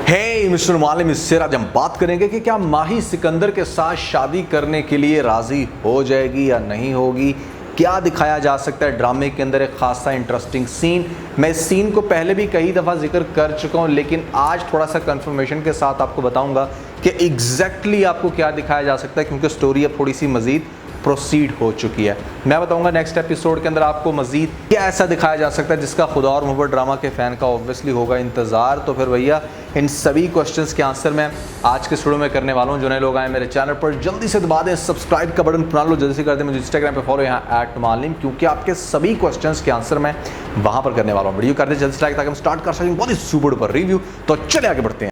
हे mister मालिम, इससे आज हम बात करेंगे कि क्या माही सिकंदर के साथ शादी करने के लिए राज़ी हो जाएगी या नहीं होगी। क्या दिखाया जा सकता है ड्रामे के अंदर, एक खासा इंटरेस्टिंग सीन। मैं इस सीन को पहले भी कई दफ़ा जिक्र कर चुका हूँ, लेकिन आज थोड़ा सा कंफर्मेशन के साथ आपको बताऊँगा कि एग्जैक्टली आपको क्या दिखाया जा सकता है, क्योंकि स्टोरी अब थोड़ी सी मज़ीद प्रोसीड हो चुकी है। मैं बताऊंगा नेक्स्ट एपिसोड के अंदर आपको मजीद क्या ऐसा दिखाया जा सकता है जिसका खुदा और मोहब्बत ड्रामा के फ़ैन का ऑब्वियसली होगा इंतज़ार। तो फिर भैया इन सभी क्वेश्चंस के आंसर मैं आज के स्टूडियो में करने वाला हूँ। जो नए लोग आए मेरे चैनल पर जल्दी से दबा दें सब्सक्राइब का बटन, बना लो जल्दी से कर दें। मुझे इंस्टाग्राम पर फॉलो यहाँ @मालिम, क्योंकि आपके सभी क्वेश्चंस के आंसर मैं वहाँ पर करने वाला हूँ। वीडियो कर दें जल्दी से लाइक, ताकि हम स्टार्ट कर सकें बहुत ही सुपर पर रिव्यू। तो चले आगे बढ़ते हैं।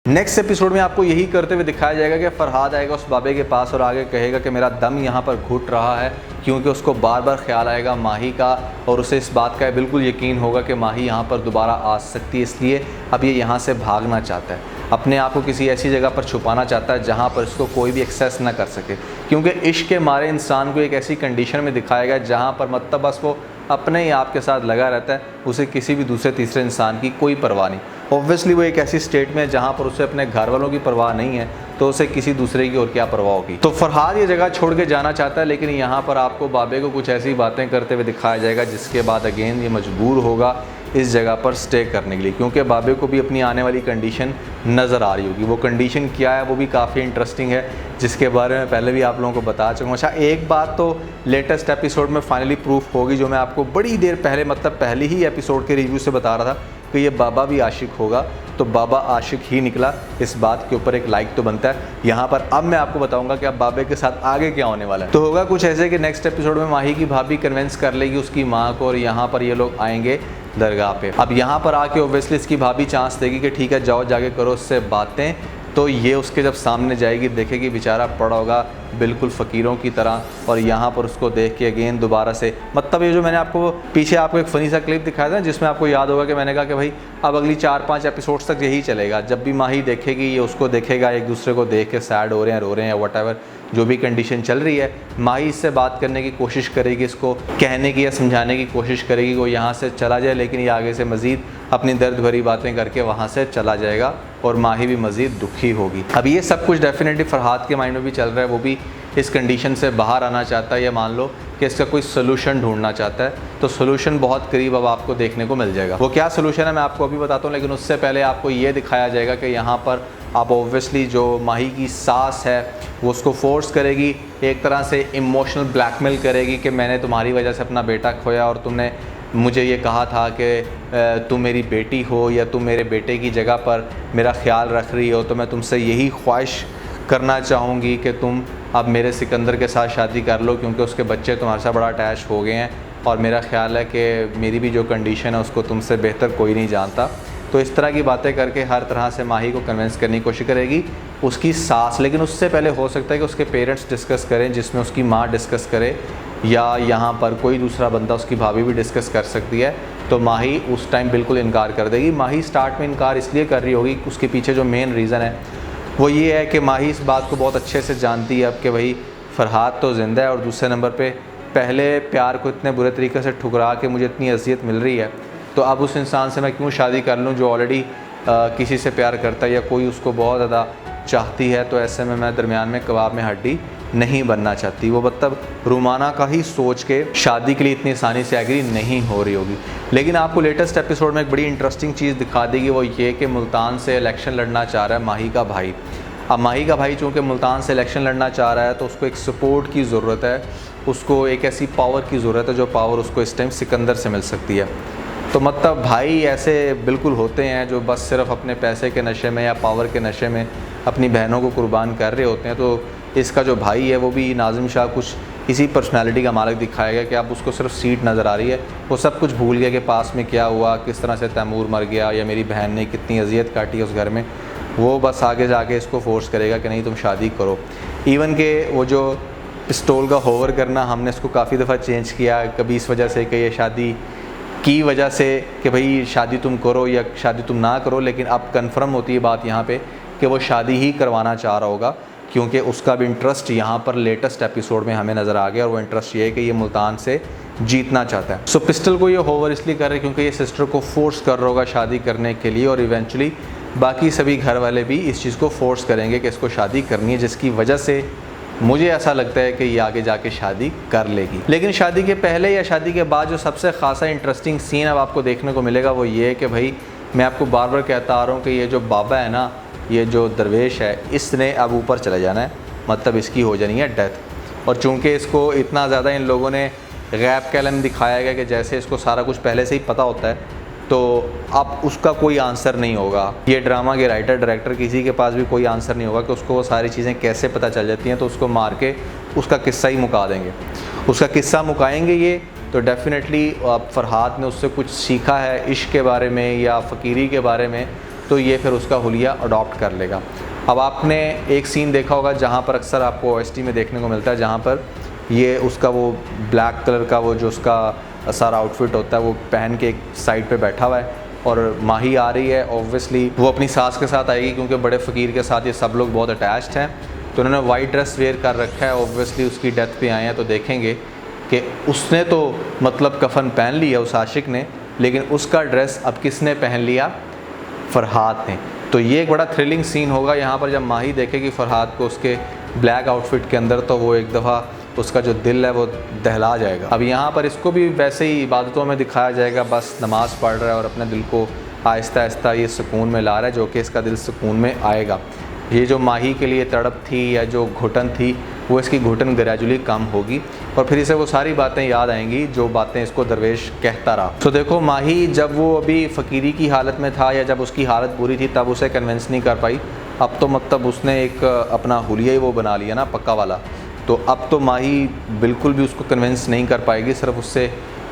नेक्स्ट एपिसोड में आपको यही करते हुए दिखाया जाएगा कि फरहाद आएगा उस बाबे के पास और आगे कहेगा कि मेरा दम यहाँ पर घुट रहा है, क्योंकि उसको बार बार ख्याल आएगा माही का, और उसे इस बात का बिल्कुल यकीन होगा कि माही यहाँ पर दोबारा आ सकती है। इसलिए अब ये यहाँ से भागना चाहता है, अपने आप को किसी ऐसी जगह पर छुपाना चाहता है जहाँ पर इसको कोई भी एक्सेस ना कर सके, क्योंकि इश्क के मारे इंसान को एक ऐसी कंडीशन में दिखाया गया जहाँ पर मतलब बस वो अपने ही आप के साथ लगा रहता है, उसे किसी भी दूसरे तीसरे इंसान की कोई परवाह नहीं। ऑब्वियसली वो एक ऐसी स्टेट में है जहाँ पर उसे अपने घर वालों की परवाह नहीं है, तो उसे किसी दूसरे की और क्या परवाह होगी। तो फरहाद ये जगह छोड़ के जाना चाहता है, लेकिन यहाँ पर आपको बाबे को कुछ ऐसी बातें करते हुए दिखाया जाएगा जिसके बाद अगेन ये मजबूर होगा इस जगह पर स्टे करने के लिए, क्योंकि बाबे को भी अपनी आने वाली कंडीशन नज़र आ रही होगी। वो कंडीशन क्या है वो भी काफ़ी इंटरेस्टिंग है, जिसके बारे में पहले भी आप लोगों को बता चुका हूँ। अच्छा, एक बात तो लेटेस्ट एपिसोड में फाइनली प्रूफ होगी, जो मैं आपको बड़ी देर पहले मतलब पहले ही एपिसोड के रिव्यू से बता रहा था कि ये बाबा भी आशिक होगा, तो बाबा आशिक ही निकला। इस बात के ऊपर एक लाइक तो बनता है यहाँ पर। अब मैं आपको बताऊंगा कि अब बाबे के साथ आगे क्या होने वाला है। तो होगा कुछ ऐसे कि नेक्स्ट एपिसोड में माही की भाभी कन्विंस कर लेगी उसकी माँ को, और यहाँ पर ये लोग आएंगे दरगाह पे। अब यहाँ पर आके ओब्वियसली इसकी भाभी चांस देगी कि ठीक है जाओ जाके करो उससे बातें। तो ये उसके जब सामने जाएगी देखेगी बेचारा पड़ा होगा बिल्कुल फ़कीरों की तरह, और यहाँ पर उसको देख के अगेन दोबारा से मतलब ये जो मैंने आपको पीछे आपको एक फ़नी सा क्लिप दिखाया था जिसमें आपको याद होगा कि मैंने कहा कि भाई अब अगली 4-5 एपिसोड्स तक यही चलेगा। जब भी माही देखेगी ये उसको देखेगा, एक दूसरे को देख के सैड हो रहे हैं, रो रहे हैं, वट जो भी कंडीशन चल रही है, माही इससे बात करने की कोशिश करेगी, इसको कहने की या समझाने की कोशिश करेगी वो यहाँ से चला जाए, लेकिन ये आगे से मज़ीद अपनी दर्द भरी बातें करके वहाँ से चला जाएगा और माही भी मज़ीद दुखी होगी। अब ये सब कुछ डेफिनेटली फरहाद के माइंड में भी चल रहा है, वो भी इस कंडीशन से बाहर आना चाहता है, या मान लो कि इसका कोई सोल्यूशन ढूंढना चाहता है। तो सोल्यूशन बहुत करीब अब आपको देखने को मिल जाएगा। वो क्या सोल्यूशन है मैं आपको अभी बताता हूँ, लेकिन उससे पहले आपको ये दिखाया जाएगा कि यहाँ पर अब ऑब्वियसली जो माही की सास है वो उसको फोर्स करेगी, एक तरह से इमोशनल ब्लैकमेल करेगी कि मैंने तुम्हारी वजह से अपना बेटा खोया, और तुमने मुझे ये कहा था कि तुम मेरी बेटी हो या तुम मेरे बेटे की जगह पर मेरा ख्याल रख रही हो, तो मैं तुमसे यही ख्वाहिश करना चाहूँगी कि तुम अब मेरे सिकंदर के साथ शादी कर लो, क्योंकि उसके बच्चे तुम्हारे साथ बड़ा अटैच हो गए हैं, और मेरा ख्याल है कि मेरी भी जो कंडीशन है उसको तुमसे बेहतर कोई नहीं जानता। तो इस तरह की बातें करके हर तरह से माही को कन्विंस करने की कोशिश करेगी उसकी सास। लेकिन उससे पहले हो सकता है कि उसके पेरेंट्स डिस्कस करें, जिसमें उसकी माँ डिस्कस करे, या यहाँ पर कोई दूसरा बंदा, उसकी भाभी भी डिस्कस कर सकती है। तो माही उस टाइम बिल्कुल इनकार कर देगी। माही स्टार्ट में इनकार इसलिए कर रही होगी, उसके पीछे जो मेन रीज़न है वो ये है कि माही इस बात को बहुत अच्छे से जानती है अब कि भाई फरहाद तो ज़िंदा है, और दूसरे नंबर पे पहले प्यार को इतने बुरे तरीके से ठुकरा के मुझे इतनी अजियत मिल रही है, तो अब उस इंसान से मैं क्यों शादी कर लूँ जो ऑलरेडी किसी से प्यार करता है या कोई उसको बहुत ज़्यादा चाहती है। तो ऐसे में मैं दरमियान में कबाब में हड्डी नहीं बनना चाहती। वो मतलब रुमाना का ही सोच के शादी के लिए इतनी आसानी से एग्री नहीं हो रही होगी। लेकिन आपको लेटेस्ट एपिसोड में एक बड़ी इंटरेस्टिंग चीज़ दिखा देगी, वो ये कि मुल्तान से इलेक्शन लड़ना चाह रहा है माही का भाई। अब माही का भाई चूँकि मुल्तान से इलेक्शन लड़ना चाह रहा है, तो उसको एक सपोर्ट की ज़रूरत है, उसको एक ऐसी पावर की ज़रूरत है जो पावर उसको इस टाइम सिकंदर से मिल सकती है। तो मतलब भाई ऐसे बिल्कुल होते हैं जो बस सिर्फ अपने पैसे के नशे में या पावर के नशे में अपनी बहनों को कुर्बान कर रहे होते हैं। तो इसका जो भाई है वो भी नाज़िम शाह कुछ इसी पर्सनालिटी का मालिक दिखाया गया कि अब उसको सिर्फ सीट नज़र आ रही है, वो सब कुछ भूल गया कि पास में क्या हुआ, किस तरह से तैमूर मर गया, या मेरी बहन ने कितनी अजियत काटी है उस घर में। वो बस आगे जाके इसको फोर्स करेगा कि नहीं तुम शादी करो। इवन के वो जो पिस्तौल का होवर करना हमने इसको काफ़ी दफ़ा चेंज किया, कभी इस वजह से कि ये शादी की वजह से कि भाई शादी तुम करो या शादी तुम ना करो, लेकिन अब कंफर्म होती है बात यहाँ पे कि वो शादी ही करवाना चाह रहा होगा। क्योंकि उसका भी इंटरेस्ट यहाँ पर लेटेस्ट एपिसोड में हमें नज़र आ गया, और वो इंटरेस्ट ये है कि ये मुल्तान से जीतना चाहता है। सो पिस्टल को ये होवर इसलिए कर रहे हैं क्योंकि ये सिस्टर को फोर्स कर रहा होगा शादी करने के लिए, और इवेंचुअली बाकी सभी घर वाले भी इस चीज़ को फोर्स करेंगे कि इसको शादी करनी है, जिसकी वजह से मुझे ऐसा लगता है कि ये आगे जाके शादी कर लेगी। लेकिन शादी के पहले या शादी के बाद जो सबसे खासा इंटरेस्टिंग सीन अब आपको देखने को मिलेगा वो ये है कि भाई मैं आपको बार बार कहता आ रहा हूँ कि ये जो बाबा है ना, ये जो दरवेश है, इसने अब ऊपर चले जाना है, मतलब इसकी हो जानी है डेथ। और चूँकि इसको इतना ज़्यादा इन लोगों ने गैब का इल्म दिखाया गया कि जैसे इसको सारा कुछ पहले से ही पता होता है, तो अब उसका कोई आंसर नहीं होगा। ये ड्रामा के राइटर डायरेक्टर किसी के पास भी कोई आंसर नहीं होगा कि उसको वो सारी चीज़ें कैसे पता चल जाती हैं, तो उसको मार के उसका किस्सा ही मुका देंगे। उसका किस्सा मुकाएंगे ये, तो डेफिनेटली अब फरहाद ने उससे कुछ सीखा है इश्क के बारे में या फ़कीरी के बारे में, तो ये फिर उसका हुलिया अडॉप्ट कर लेगा। अब आपने एक सीन देखा होगा जहाँ पर अक्सर आपको OST में देखने को मिलता है, जहाँ पर ये उसका वो ब्लैक कलर का वो जो उसका सारा आउटफिट होता है वो पहन के एक साइड पे बैठा हुआ है, और माही आ रही है। ऑब्वियसली वो अपनी सास के साथ आएगी क्योंकि बड़े फ़कीर के साथ ये सब लोग बहुत अटैच्ड हैं, तो उन्होंने वाइट ड्रेस वेयर कर रखा है। ऑब्वियसली उसकी डेथ पे आए हैं, तो देखेंगे कि उसने तो मतलब कफन पहन लिया उस आशिक ने, लेकिन उसका ड्रेस अब किसने पहन लिया? फरहाद ने। तो ये एक बड़ा थ्रिलिंग सीन होगा यहाँ पर जब माही देखेगी फरहाद को उसके ब्लैक आउटफिट के अंदर, तो वो एक दफ़ा उसका जो दिल है वो दहला जाएगा। अब यहाँ पर इसको भी वैसे ही इबादतों में दिखाया जाएगा, बस नमाज़ पढ़ रहा है और अपने दिल को आहिस्ता आहिस्ता ये सुकून में ला रहा है, जो कि इसका दिल सुकून में आएगा। ये जो माही के लिए तड़प थी या जो घुटन थी, वो इसकी घुटन ग्रेजुअली कम होगी, और फिर इसे वो सारी बातें याद आएंगी जो बातें इसको दरवेश कहता रहा। तो देखो माही जब वो अभी फ़कीरी की हालत में था या जब उसकी हालत बुरी थी, तब उसे कन्विंस नहीं कर पाई। अब तो मतलब उसने एक अपना हुलिया ही वो बना लिया ना, पक्का वाला। तो अब तो माही बिल्कुल भी उसको कन्विंस नहीं कर पाएगी, सिर्फ उससे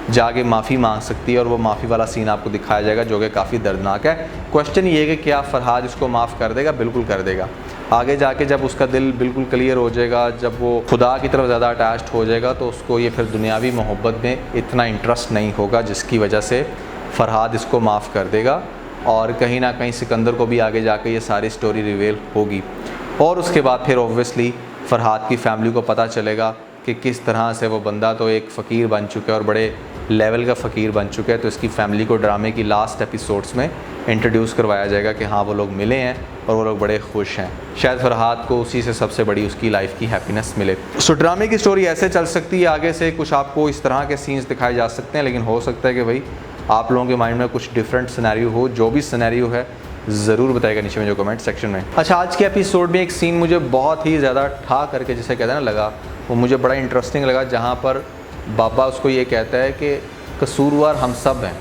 जाके माफ़ी मांग सकती है, और वो माफ़ी वाला सीन आपको दिखाया जाएगा जो कि काफ़ी दर्दनाक है। क्वेश्चन ये है कि क्या फरहाद इसको माफ़ कर देगा? बिल्कुल कर देगा। आगे जाके जब उसका दिल बिल्कुल क्लियर हो जाएगा, जब वो खुदा की तरफ ज़्यादा अटैच्ड हो जाएगा, तो उसको ये फिर दुनियावी मोहब्बत में इतना इंटरेस्ट नहीं होगा, जिसकी वजह से फरहाद इसको माफ़ कर देगा, और कहीं ना कहीं सिकंदर को भी आगे जाके ये सारी स्टोरी रिवील होगी। और उसके बाद फिर ऑब्वियसली फरहाद की फैमिली को पता चलेगा कि किस तरह से वो बंदा तो एक फ़कीर बन चुका है और बड़े लेवल का फ़कीर बन चुका है। तो इसकी फैमिली को ड्रामे की लास्ट एपिसोड्स में इंट्रोड्यूस करवाया जाएगा कि हाँ वो लोग मिले हैं और वो लोग बड़े खुश हैं। शायद फरहाद को उसी से सबसे बड़ी उसकी लाइफ की हैप्पीनेस मिले। सो ड्रामे की स्टोरी ऐसे चल सकती है, आगे से कुछ आपको इस तरह के सीन्स दिखाए जा सकते हैं, लेकिन हो सकता है कि भाई आप लोगों के माइंड में कुछ डिफरेंट सिनेरियो हो। जो भी सिनेरियो है ज़रूर बताएगा नीचे में जो कमेंट सेक्शन में। अच्छा, आज के एपिसोड में एक सीन मुझे बहुत ही ज़्यादा ठा करके जिसे कहते हैं ना लगा, वो मुझे बड़ा इंटरेस्टिंग लगा, जहाँ पर बाबा उसको ये कहता है कि कसूरवार हम सब हैं।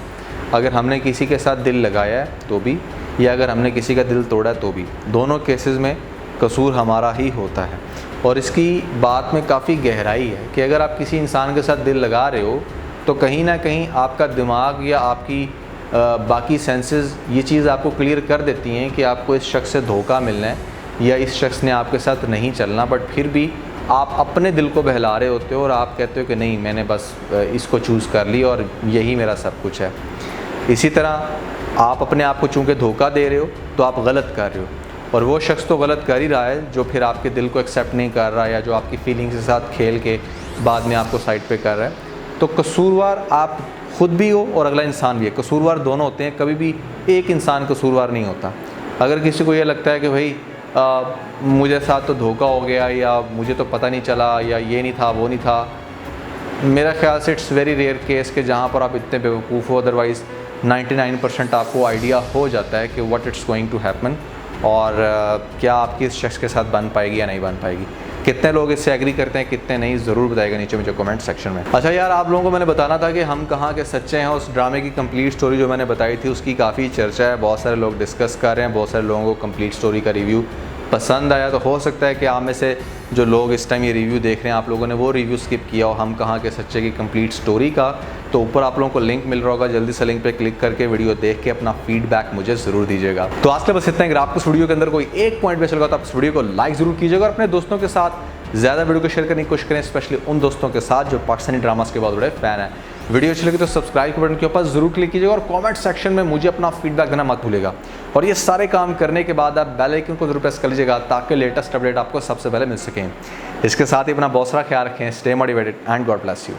अगर हमने किसी के साथ दिल लगाया है तो भी, या अगर हमने किसी का दिल तोड़ा है तो भी, दोनों केसेस में कसूर हमारा ही होता है। और इसकी बात में काफ़ी गहराई है कि अगर आप किसी इंसान के साथ दिल लगा रहे हो तो कहीं ना कहीं आपका दिमाग या आपकी बाकी सेंसेस ये चीज़ आपको क्लियर कर देती हैं कि आपको इस शख्स से धोखा मिलना है या इस शख्स ने आपके साथ नहीं चलना, बट फिर भी आप अपने दिल को बहला रहे होते हो और आप कहते हो कि नहीं, मैंने बस इसको चूज़ कर ली और यही मेरा सब कुछ है। इसी तरह आप अपने आप को चूँकि धोखा दे रहे हो तो आप गलत कर रहे हो, और वो शख्स तो गलत कर ही रहा है जो फिर आपके दिल को एक्सेप्ट नहीं कर रहा या जो आपकी फीलिंग्स के साथ खेल के बाद में आपको साइड पे कर रहा है। तो कसूरवार आप खुद भी हो और अगला इंसान भी है। कसूरवार दोनों होते हैं, कभी भी एक इंसान कसूरवार नहीं होता। अगर किसी को ये लगता है कि भाई मुझे साथ तो धोखा हो गया या मुझे तो पता नहीं चला या ये नहीं था वो नहीं था, मेरा ख्याल से इट्स वेरी रेयर केस कि जहाँ पर आप इतने बेवकूफ़ हो। अदरवाइज़ 99% आपको आइडिया हो जाता है कि what it's going to happen, और क्या आपकी इस शख्स के साथ बन पाएगी या नहीं बन पाएगी। कितने लोग इससे एग्री करते हैं, कितने नहीं, ज़रूर बताएगा नीचे मुझे कमेंट सेक्शन में। अच्छा यार, आप लोगों को मैंने बताना था कि हम कहाँ के सच्चे हैं। उस ड्रामे की कंप्लीट स्टोरी जो मैंने बताई थी उसकी काफ़ी चर्चा है, बहुत सारे लोग डिस्कस कर रहे हैं, बहुत सारे लोगों को कंप्लीट स्टोरी का रिव्यू पसंद आया। तो हो सकता है कि आप में से जो लोग इस टाइम ये रिव्यू देख रहे हैं, आप लोगों ने वो रिव्यू स्किप किया हो हम कहाँ के सच्चे की कंप्लीट स्टोरी का। तो ऊपर आप लोगों को लिंक मिल रहा होगा, जल्दी से लिंक पे क्लिक करके वीडियो देख के अपना फीडबैक मुझे ज़रूर दीजिएगा। तो आज के बस इतना ही। अगर आपको इस वीडियो के अंदर कोई एक पॉइंट बेस्ट लगा तो आप इस वीडियो को लाइक ज़रूर कीजिएगा और अपने दोस्तों के साथ ज़्यादा वीडियो को शेयर करने की कोशिश करें, स्पेशली उन दोस्तों के साथ जो पाकिस्तानी ड्रामास के बहुत बड़े फ़ैन हैं। वीडियो अच्छी लगी तो सब्सक्राइब के बटन के ऊपर ज़रूर क्लिक कीजिएगा और कमेंट सेक्शन में मुझे अपना फीडबैक देना मत भूलिएगा। और ये सारे काम करने के बाद आप बेल आइकन को जरूर प्रेस कर लीजिएगा ताकि लेटेस्ट अपडेट आपको सबसे पहले मिल सकें। इसके साथ ही अपना बहुत सारा ख्याल रखें। Stay motivated and God bless you.